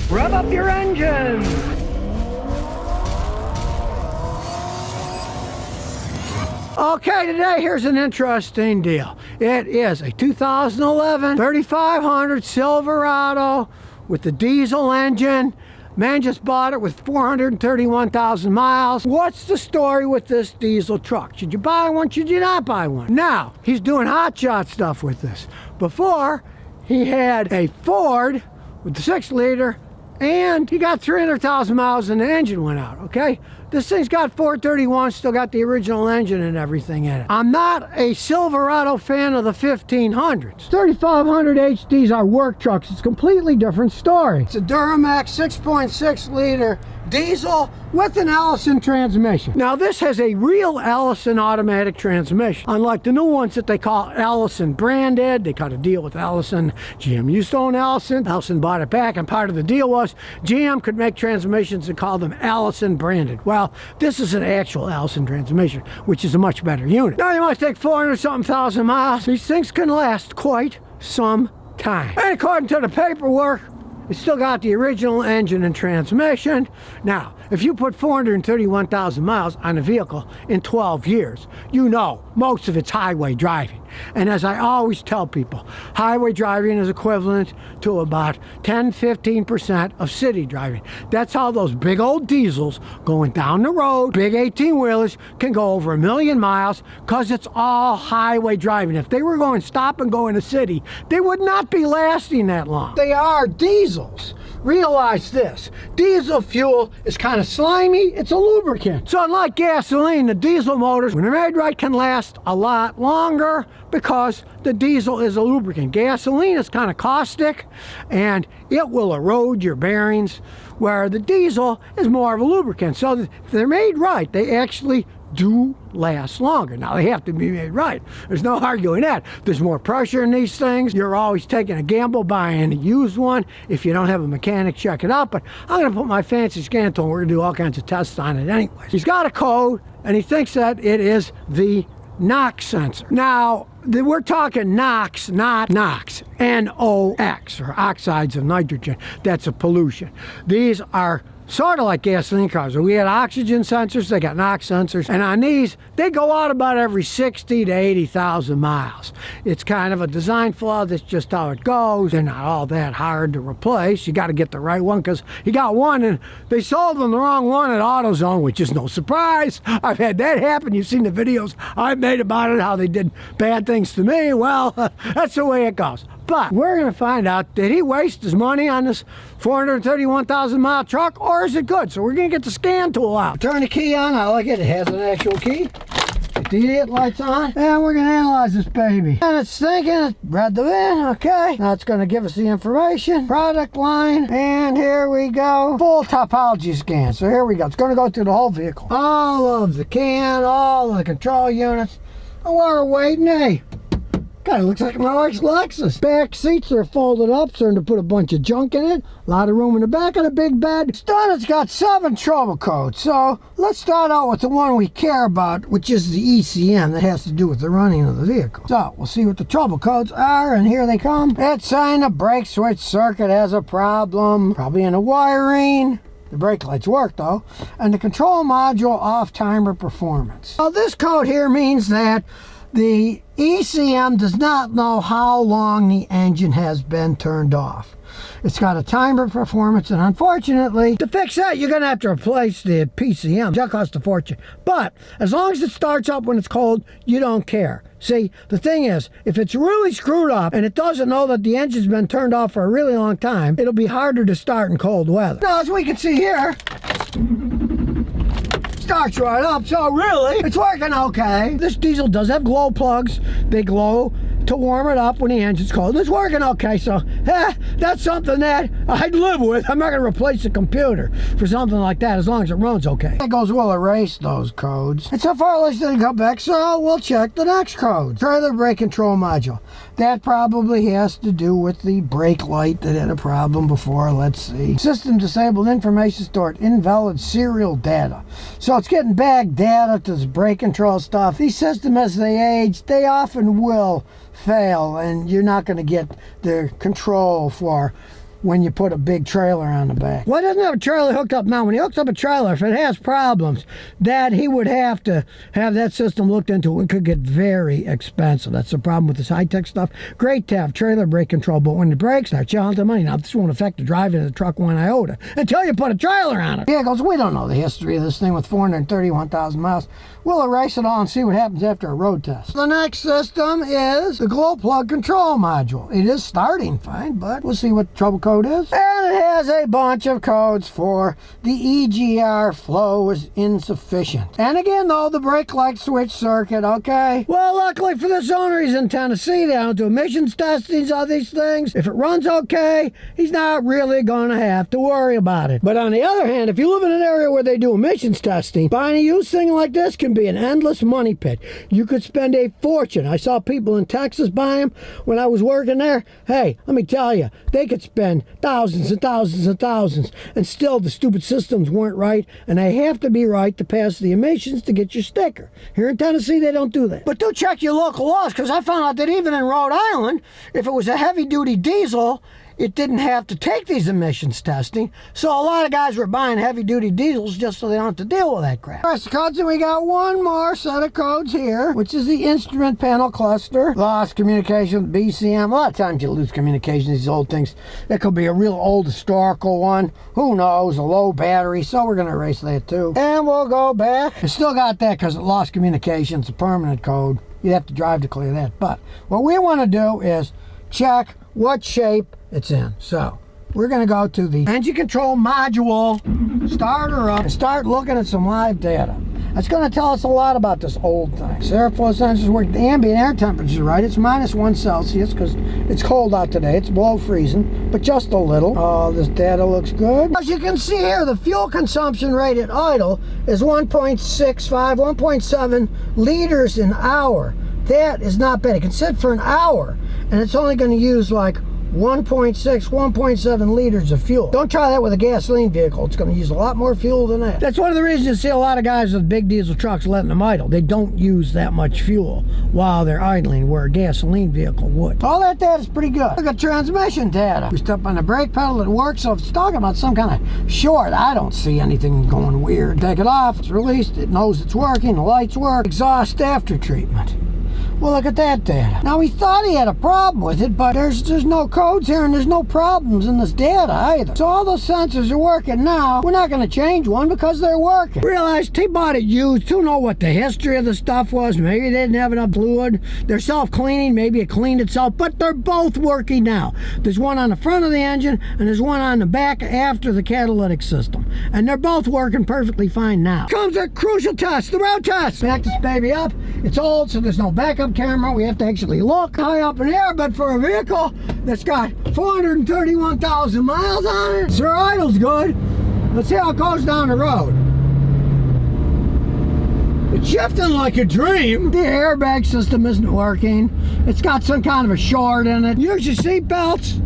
Rev up your engines. Okay, today here's an interesting deal. It is a 2011 3500 Silverado with the diesel engine. Man just bought it with 431,000 miles. What's the story with this diesel truck? Should you buy one? Should you not buy one? Now, he's doing hotshot stuff with this. Before, he had a Ford with the 6-liter, and he got 300,000 miles and the engine went out, okay? This thing's got 431, still got the original engine and everything in it. I'm not a Silverado fan of the 1500s. 3500 HDs are work trucks. It's a completely different story. It's a Duramax 6.6 liter diesel with an Allison transmission. Now this has a real Allison automatic transmission, unlike the new ones that they call Allison branded. They cut a deal with Allison. GM used to own Allison. Allison bought it back, and part of the deal was GM could make transmissions and call them Allison branded. Well, this is an actual Allison transmission, which is a much better unit. Now you might think 400-something thousand miles. These things can last quite some time. And according to the paperwork, it's still got the original engine and transmission. Now, if you put 431,000 miles on a vehicle in 12 years, you know most of it's highway driving. And as I always tell people, highway driving is equivalent to about 10-15% of city driving. That's how those big old diesels going down the road, big 18-wheelers, can go over 1 million miles because it's all highway driving. If they were going stop and go in a city, they would not be lasting that long. They are diesels. Realize this, diesel fuel is kind of slimy, it's a lubricant. So unlike gasoline, the diesel motors, when they're made right, can last a lot longer because the diesel is a lubricant. Gasoline is kind of caustic and it will erode your bearings, where the diesel is more of a lubricant. So if they're made right, they actually do last longer. Now they have to be made right. There's no arguing that. There's more pressure in these things. You're always taking a gamble buying a used one if you don't have a mechanic check it out. But I'm going to put my fancy scan tool and we're going to do all kinds of tests on it anyway. He's got a code and he thinks that it is the NOx sensor. Now, we're talking NOx, not NOx, N-O-X, or oxides of nitrogen. That's a pollution. These are sort of like gasoline cars. We had oxygen sensors, they got NOx sensors, and on these, they go out about every 60 to 80,000 miles. It's kind of a design flaw, that's just how it goes. They're not all that hard to replace. You got to get the right one, because you got one and they sold them the wrong one at AutoZone, which is no surprise. I've had that happen. You've seen the videos I've made about it, how they did bad things to me. Well, that's the way it goes. But we're going to find out, did he waste his money on this 431,000 mile truck, or is it good? So we're going to get the scan tool out. Turn the key on. I like it. It has an actual key. Get the idiot lights on. And we're going to analyze this baby. And it's thinking, it read the VIN. Okay. Now it's going to give us the information. Product line. And here we go. Full topology scan. So here we go. It's going to go through the whole vehicle. All of the CAN, all of the control units. And while we're waiting, hey, kind of looks like my wife's Lexus. Back seats are folded up, starting to put a bunch of junk in it. A lot of room in the back of the big bed. It's done. It's got 7 trouble codes. So let's start out with the one we care about, which is the ECM that has to do with the running of the vehicle. So we'll see what the trouble codes are, and here they come. It's saying the brake switch circuit has a problem, probably in the wiring. The brake lights work though. And the control module off timer performance. Now this code here means that the ECM does not know how long the engine has been turned off. It's got a timer performance, and unfortunately, to fix that, you're going to have to replace the PCM. That costs a fortune. But as long as it starts up when it's cold, you don't care. See, the thing is, if it's really screwed up and it doesn't know that the engine's been turned off for a really long time, it'll be harder to start in cold weather. Now, as we can see here, starts right up, so really, it's working okay. This diesel does have glow plugs. They glow to warm it up when the engine's cold. It's working okay, so that's something that I'd live with. I'm not going to replace the computer for something like that as long as it runs okay. That goes, we'll erase those codes. And so far, let's didn't come back, so we'll check the next code. Trailer brake control module. That probably has to do with the brake light that had a problem before. Let's see. System disabled, information stored, invalid serial data. So it's getting back data to this brake control stuff. These systems, as they age, they often will fail, and you're not going to get the control for when you put a big trailer on the back. Well, it doesn't have a trailer hooked up now. When he hooks up a trailer, if it has problems, that he would have to have that system looked into. It could get very expensive. That's the problem with this high-tech stuff. Great to have trailer brake control, but when the brakes start, you don't have money. Now, this won't affect the driving of the truck one iota until you put a trailer on it. Vehicles, we don't know the history of this thing with 431,000 miles. We'll erase it all and see what happens after a road test. The next system is the glow plug control module. It is starting fine, but we'll see what the trouble code is. And it has a bunch of codes for the EGR flow is insufficient. And again, though, the brake light switch circuit, okay? Well, luckily for this owner, he's in Tennessee. They don't do emissions testings on these things. If it runs okay, he's not really going to have to worry about it. But on the other hand, if you live in an area where they do emissions testing, buying a used thing like this can be an endless money pit. You could spend a fortune. I saw people in Texas buy them when I was working there. Hey, let me tell you, they could spend thousands and thousands and thousands, and still the stupid systems weren't right, and they have to be right to pass the emissions to get your sticker. Here in Tennessee, they don't do that. But do check your local laws, because I found out that even in Rhode Island, if it was a heavy-duty diesel, it didn't have to take these emissions testing, so a lot of guys were buying heavy-duty diesels just so they don't have to deal with that crap. Press the codes, and we got one more set of codes here, which is the instrument panel cluster. Lost communication with BCM. A lot of times you lose communication with these old things. It could be a real old historical one. Who knows? A low battery, so we're going to erase that too. And we'll go back. It still got that because it lost communication. It's a permanent code. You'd have to drive to clear that. But what we want to do is check what shape it's in. So we're going to go to the engine control module, start her up, and start looking at some live data. That's going to tell us a lot about this old thing. So airflow sensors work. The ambient air temperature is right. It's -1 Celsius because it's cold out today. It's below freezing, but just a little. This data looks good. As you can see here, the fuel consumption rate at idle is 1.65, 1.7 liters an hour. That is not bad. It can sit for an hour, and it's only going to use like 1.6, 1.7 liters of fuel. Don't try that with a gasoline vehicle. It's going to use a lot more fuel than that. That's one of the reasons you see a lot of guys with big diesel trucks letting them idle. They don't use that much fuel while they're idling, where a gasoline vehicle would. All that data is pretty good. Look at transmission data. We step on the brake pedal, it works. So if it's talking about some kind of short, I don't see anything going weird. Take it off, it's released, it knows it's working, the lights work. Exhaust after treatment. Well, look at that data. Now, he thought he had a problem with it, but there's no codes here, and there's no problems in this data either. So all those sensors are working now. We're not going to change one because they're working. Realized he bought it used. Who know what the history of the stuff was? Maybe they didn't have enough fluid. They're self-cleaning. Maybe it cleaned itself, but they're both working now. There's one on the front of the engine, and there's one on the back after the catalytic system. And they're both working perfectly fine now. Comes a crucial test, the road test. Back this baby up. It's old, so there's no backup camera. We have to actually look high up in the air, but for a vehicle that's got 431,000 miles on it, Sir Idle's good. Let's see how it goes down the road. It's shifting like a dream. The airbag system isn't working. It's got some kind of a short in it. Use your seat belts.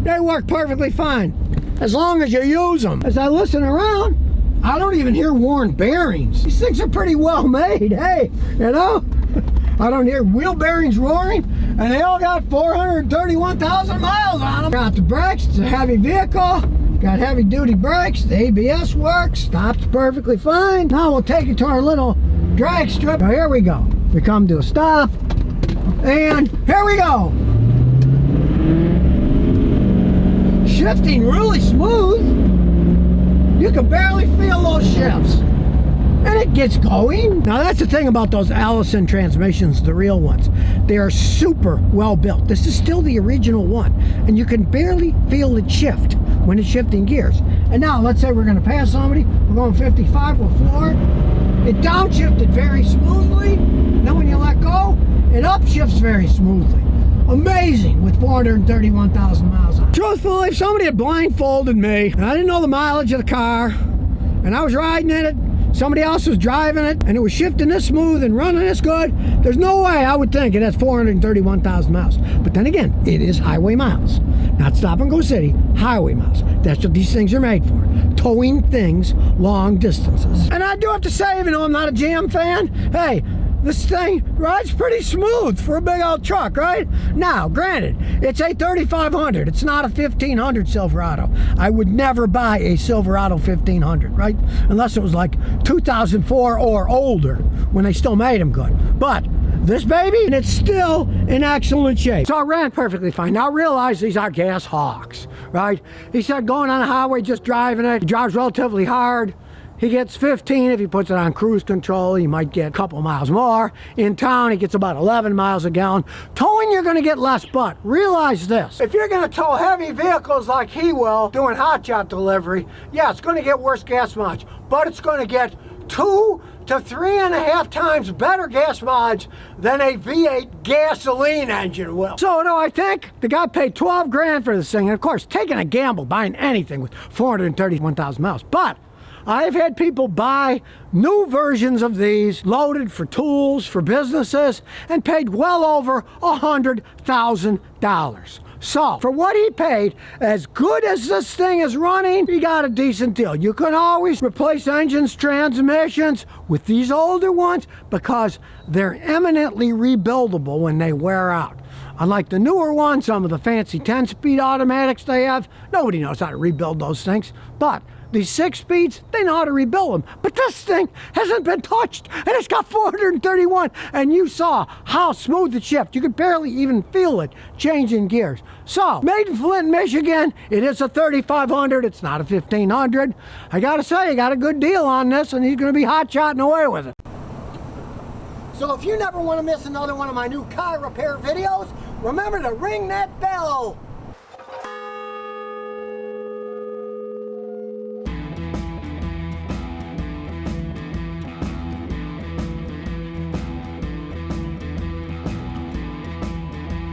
They work perfectly fine, as long as you use them. As I listen around, I don't even hear worn bearings. These things are pretty well made, hey, you know? I don't hear wheel bearings roaring, and they all got 431,000 miles on them. Got the brakes, it's a heavy vehicle, got heavy duty brakes, the ABS works, stops perfectly fine. Now we'll take it to our little drag strip. Now here we go. We come to a stop, and here we go. Shifting really smooth. You can barely feel those shifts. And it gets going. Now that's the thing about those Allison transmissions, the real ones. They are super well built. This is still the original one. And you can barely feel it shift when it's shifting gears. And now let's say we're going to pass somebody. We're going 55, we'll floor it. It downshifted very smoothly. Then when you let go, it upshifts very smoothly. Amazing with 431,000 miles on it. Truthfully, if somebody had blindfolded me and I didn't know the mileage of the car and I was riding in it, somebody else was driving it, and it was shifting this smooth and running this good, there's no way I would think it has 431,000 miles. But then again, it is highway miles. Not stop and go city, highway miles. That's what these things are made for. Towing things long distances. And I do have to say, even though I'm not a GM fan, hey, This thing rides pretty smooth for a big old truck, right? Now, granted, it's a 3500. It's not a 1500 Silverado. I would never buy a Silverado 1500, right? Unless it was like 2004 or older, when they still made them good. But this baby, and it's still in excellent shape. So it ran perfectly fine. Now realize these are gas hogs, right? He said going on the highway, just driving it, he drives relatively hard. He gets 15 if he puts it on cruise control. He might get a couple miles more. In town, he gets about 11 miles a gallon. Towing, you're going to get less, but realize this. If you're going to tow heavy vehicles like he will, doing hotshot delivery, yeah, it's going to get worse gas mileage, but it's going to get 2 to 3.5 times better gas mileage than a V8 gasoline engine will. So do I think the guy paid 12 grand for this thing, and of course, taking a gamble buying anything with 431,000 miles, but I've had people buy new versions of these, loaded for tools, for businesses, and paid well over $100,000. So, for what he paid, as good as this thing is running, he got a decent deal. You can always replace engines, transmissions with these older ones because they're eminently rebuildable when they wear out. Unlike the newer ones, some of the fancy 10-speed automatics they have, nobody knows how to rebuild those things. But these 6-speeds, they know how to rebuild them. But this thing hasn't been touched, and it's got 431, and you saw how smooth it shifted. You could barely even feel it changing gears. So, made in Flint, Michigan, it is a 3500, it's not a 1500. I gotta say, you got a good deal on this, and he's gonna be hot-shotting away with it. So if you never want to miss another one of my new car repair videos, remember to ring that bell.